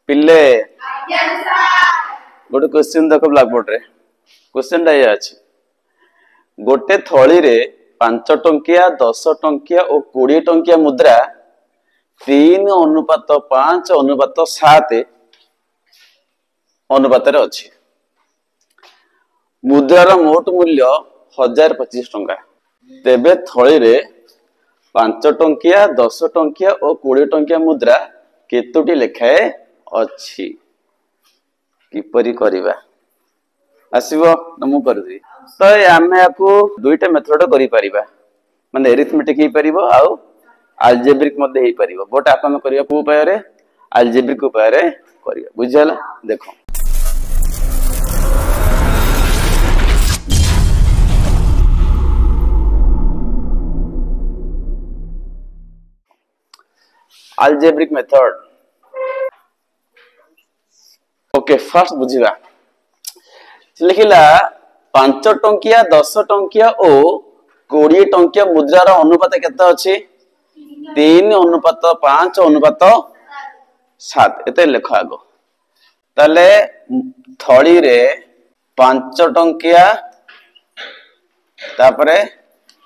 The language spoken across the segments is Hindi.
पिले गोटे क्वेश्चन देख ब्लैक बोर्ड रे क्वेश्चन टा ये अछि गोटे थली रे 5 टंकिया 10 टंकिया और 20 टंकिया मुद्रा 3:5:7 अनुपात रे अछि। मुद्रार मोट मूल्य 1025 टंका। तेबे थली रे 5 टंकिया 10 टंकिया और 20 टंकिया मुद्रा केतोटी लेखाए अछि किपरि करिबा आसीबो नमु करदी। तो आमे आपको दुईटा मेथड करि परिबा माने एरिथमेटिक ही परिबो आ अलजेब्रिक मध्ये ही परिबो। बट आपन करिया को उपाय रे अलजेब्रिक उपाय रे करिया बुझला। देखो अलजेब्रिक मेथड। ओके फर्स्ट बुझिबा लिखिला 5 टंकिया 10 टंकिया और 20 टंकिया मुद्रार अनुपात केते अछि 3:5:7 एते लेखा आगो। ताले थली रे 5 टंकिया तापरे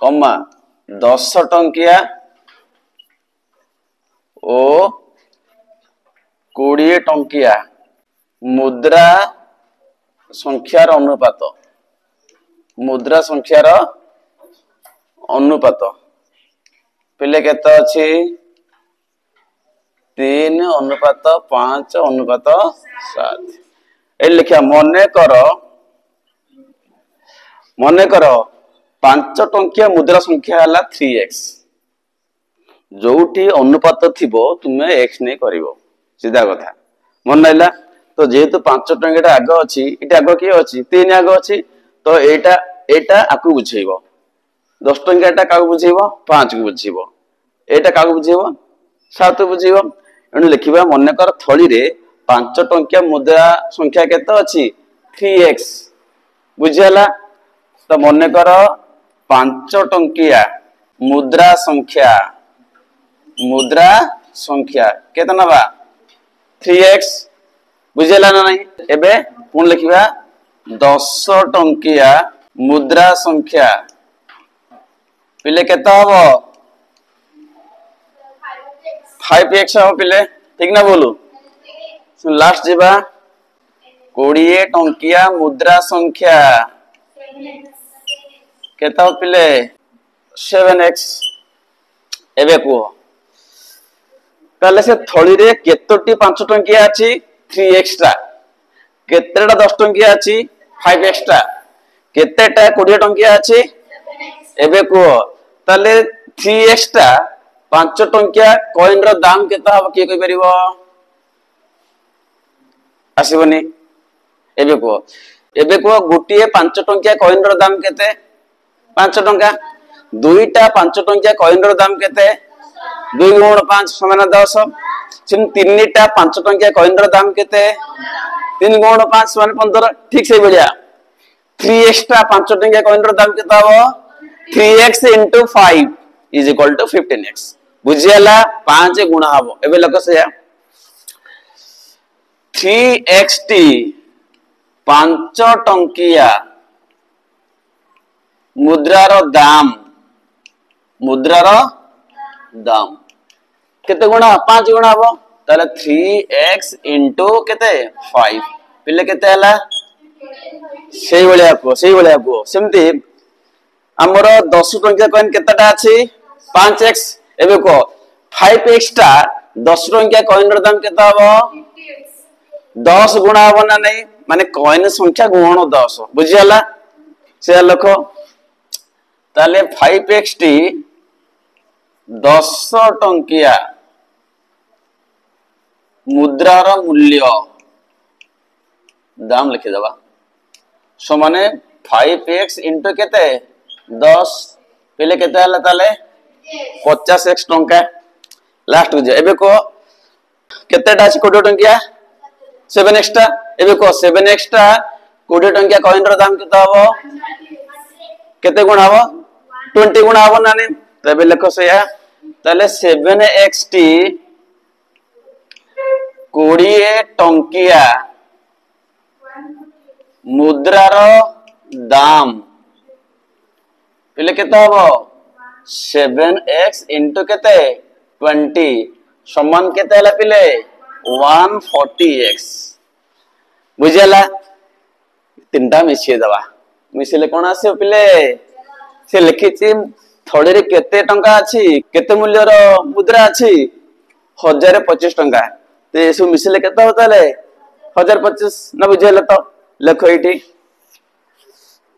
कमा 10 टंकिया ओ 20 टंकिया मुद्रा संख्यार अनुपात मुद्रा संख्यार अनुपात पिले केते अछि 3:5:7 ए लिखा मने करो 5 टंकिया मुद्रा संख्या हला 3x जोठी अनुपात थिबो तुमे x नै करिवो सीधा कथा मन नाइला। तो जेहेतु 5 टंकिया आग अछि इटा आग के अछि 3 आग अछि तो एटा आकु बुझेइबो 10 टंकिया काकु बुझेइबो 5 को बुझेइबो एटा काकु बुझेइबो 7 बुझेइबो। एनु लिखिबा मने कर थली रे 5 टंकिया मुद्रा संख्या केते अछि 3x बुझियाला। तो मने कर 5 टंकिया मुद्रा संख्या केते नबा 3x बुझेला ना नहीं। एबे पुन लिखिबा 10 टंकिया मुद्रा संख्या पिले केते हबो 5x हो पिले ठीक ना बोलू। लास्ट जीवा 20 टंकिया मुद्रा संख्या केते हो पिले 7x एबे को ताले से थली रे केतोटी 5 टंकिया अछि 3x टा केतेटा 10 टंकिया अछि 5x टा केतेटा 20 टंकिया अछि एबे को ताले 3x टा 5 टंकिया कॉइन रो दाम केता हो के कहि परिबो आसीबनी। एबे को गोटिए 5 टंकिया कॉइन रो दाम केते 5 टंका दुईटा 5 टंकिया कॉइन रो दाम केते 2 गुण 5 समान 10 सिम तीनटा 5 टंकिया कॉइन रो दाम केते 3 गुण 5 समान 15 ठीक से बढ़िया 3x टा 5 टंकिया कॉइन रो दाम केता हो 3x * 5 = 15x बुझियाला 5 गुणा हबो। एबे लक से 3x टी 5 टंकिया मुद्रार दाम केते गुणा 5 गुणा हबो ताले 3x * केते 5 पिले केते हला सेही बलिया को सेमती हमर 10 टंकिया कॉइन केतेटा अछि 5x एबे को 5x टा 10 टंकिया कॉइन रो दाम केते हबो 10 गुणा हबो ना नहीं माने कॉइन संख्या गुणन 10 बुझियाला से लखो ताले 5x टी 10 टंकिया मुद्रार मूल्य दाम लिखि दबा समाने 5x * केते 10 पहले केते हला ताले 50x टंका लास्ट हो जाए। एबे को केतेटा अछि 20 टंकिया 7x टा एबे को 7x टा 20 टंकिया कॉइन रो दाम केते हबो केते गुणा हबो 20 गुणा हबो ना नहीं तबे लेखो से ताले 7x टी 20 टंकिया मुद्रार दाम पिले केते हबो 7x इंटू केते 20 समान केते हला पिले 140x बुझला तीनटा मिसी दवा मिसिले कोन आसे पिले से लिखिछि थोड़े रे केते टंका अछि केते मूल्य रो मुद्रा अछि 1025 टंका तो ये सब मिसिले केते होता ले 1025 न बुझेले तो लेखो एठी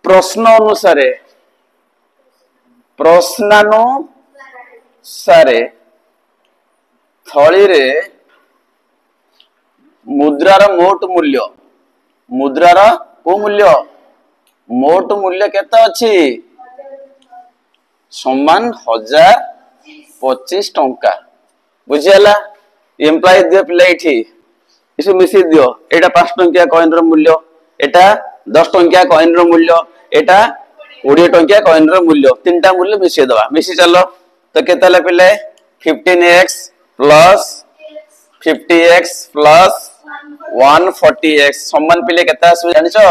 प्रश्न अनुसारे प्रश्नानुसारे थली रे मुद्रार को मूल्य मोट मूल्य केते अछि समान 1025 टंका बुझियला एम्प्लॉय दियो पिला एठी इसे मिसी दियो एटा 5 टंकिया कॉइन रो मूल्य एटा 10 टंकिया कॉइन रो मूल्य एटा 20 टंकिया कॉइन रो मूल्य तीनटा मूल्य मिसी दवा मिसी चलो तो केतला पिले 15x plus 50x plus 140x समान पिले केता आसु जानिछो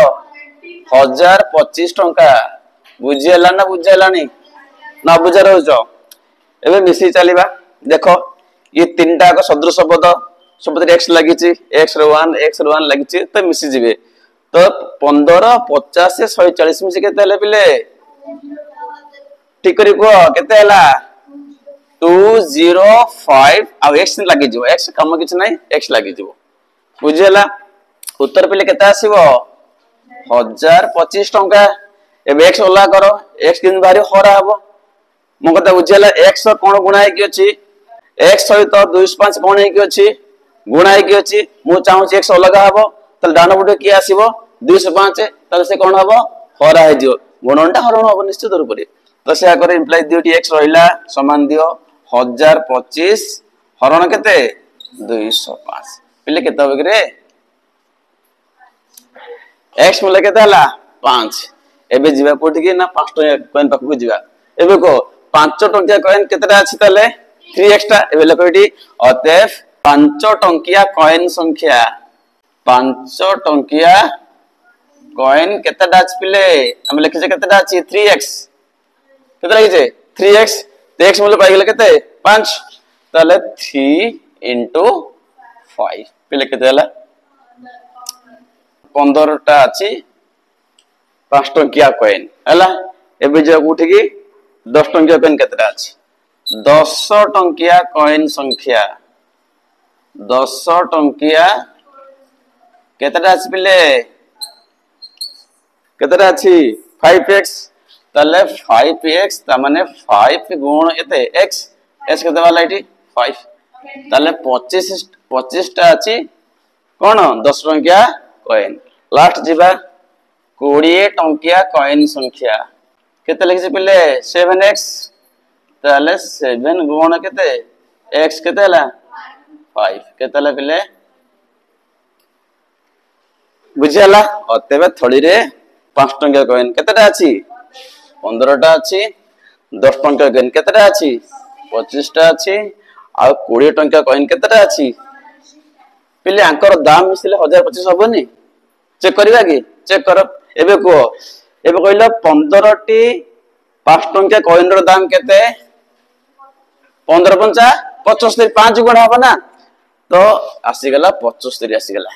1025 टंका बुझियला ना बुझालानी ना बुझा रहउछो एबे मिसी चलीबा देखो ये तीनटा को सदृश पद सब x लागिछि x रो 1 लागिछि तो मिसी जिवे तो 15 50 से 140 मिसी केते हले पिले ठीक करी को केते हला 205 आ x लागि जिवो x कम किछ नै x लागि जिवो बुझियला उत्तर पिले केते आसीबो 1025 टंका एबे x ओला करो x किन बारी हरा हबो मो कथा बुझियला x कोन गुणा है कि अछि x सहित 205 कोन है कि अछि गुणा है कि अछि मु चाहू x अलग हबो त डान बुटे की आसीबो 205 त से कोन हबो हरा है जिवो गुणनटा हरण हबो निश्चित रूप रे तो से करे इम्प्लाई दियोटी x रहिला समान दियो 1025 हरण केते 205 पिले केते होबे रे x मूल्य केते हला 5 एबे जीवा कोठी के ना 5 टका कॉइन पाखु जीवा एबे को 5 टंकिया कॉइन केतेटा अछि तले 3x टा एबे लकोटी अतएव 5 टंकिया कॉइन संख्या 5 टंकिया कॉइन केतेटा अछि पिले हम लिखि जे केतेटा अछि 3x केते लागि जे 3x तो x मूल्य पाइ गेले केते 5 तले 3 into 5 पिले केते हला 15 टा अछि 5 टंकिया कॉइन हला एबे जे उठी की 10 टंकिया कॉइन केतेटा अछि 10 टंकिया कॉइन संख्या 10 टंकिया केतेटा अछि पिले केतेटा अछि 5x तले 5x त माने 5 गुण एते x s केते वाला इटी 5 तले 25 टा अछि कोन 10 टंकिया कॉइन लास्ट जीवा 20 टंकिया कॉइन संख्या केते लिखि पिले 7x तले 7 गुण केते x केते हला 5 केते हला पिले बुझियला अतेबे थोड़ी रे 5 टंकिया कॉइन केतेटा अछि 15 टा अछि 10 टंकिया कॉइन केतेटा अछि 25 टा अछि आ 20 टंकिया कॉइन केतेटा अछि पिले आंकर दाम मिसिले 1025 होबनी चेक करबा कि चेक करो एबे को एबे कहलो 15 टी 5 टंकिया कॉइन रो दाम केते 15 पंचा 75 5 गुण होबा ना तो आसी गला 75 आसी गला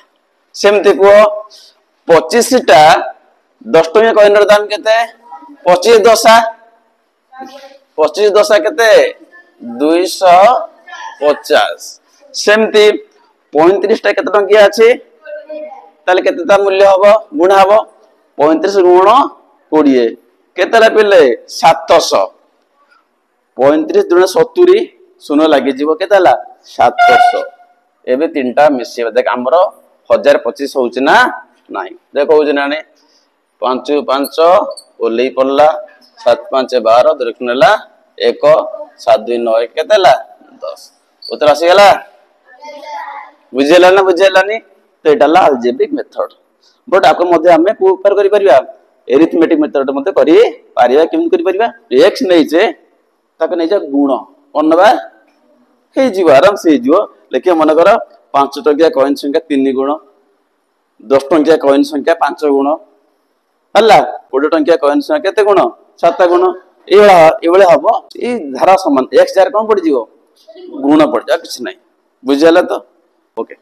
सेमते को 25 टा 10 टंकिया कॉइन रो दाम केते 25 दशा केते 250 सेमती 35 टा केते टंकिया अछि ताले केते ता मूल्य हबो गुण हबो 35 गुण 20 केतेला पिले 700 35 गुण 70 सुनो लागि जीवो केतेला 700 एबे तीनटा मिसिबा देख हमरो 1025 होउछ ना नाही देखो होउछ ना ने 5 5 ओलै पड़ला 7 5 12 देखनेला 1 7 2 9 केतेला 10 उत्तर आसी गेला बुझेला ना बुझेलानी तो एटाला अल्जेब्रिक मेथड बट आपको मध्ये हमें को ऊपर करि परिबा एरिथमेटिक मेथड मध्ये करि पारिबा केम करि परिबा x नै जे ताके नै जे गुण कोनबा हे जीव आराम से जीव लेके मन करो 5 टंकिया कॉइन संख्या 3 गुण 10 टंकिया कॉइन संख्या 5 गुण हल्ला 20 टंकिया कॉइन संख्या केते गुण 7 गुण ये हम ये धारा समान एक्स जार कौन पड़ गुण पड़ जा किसी नहीं बुझे तो ओके।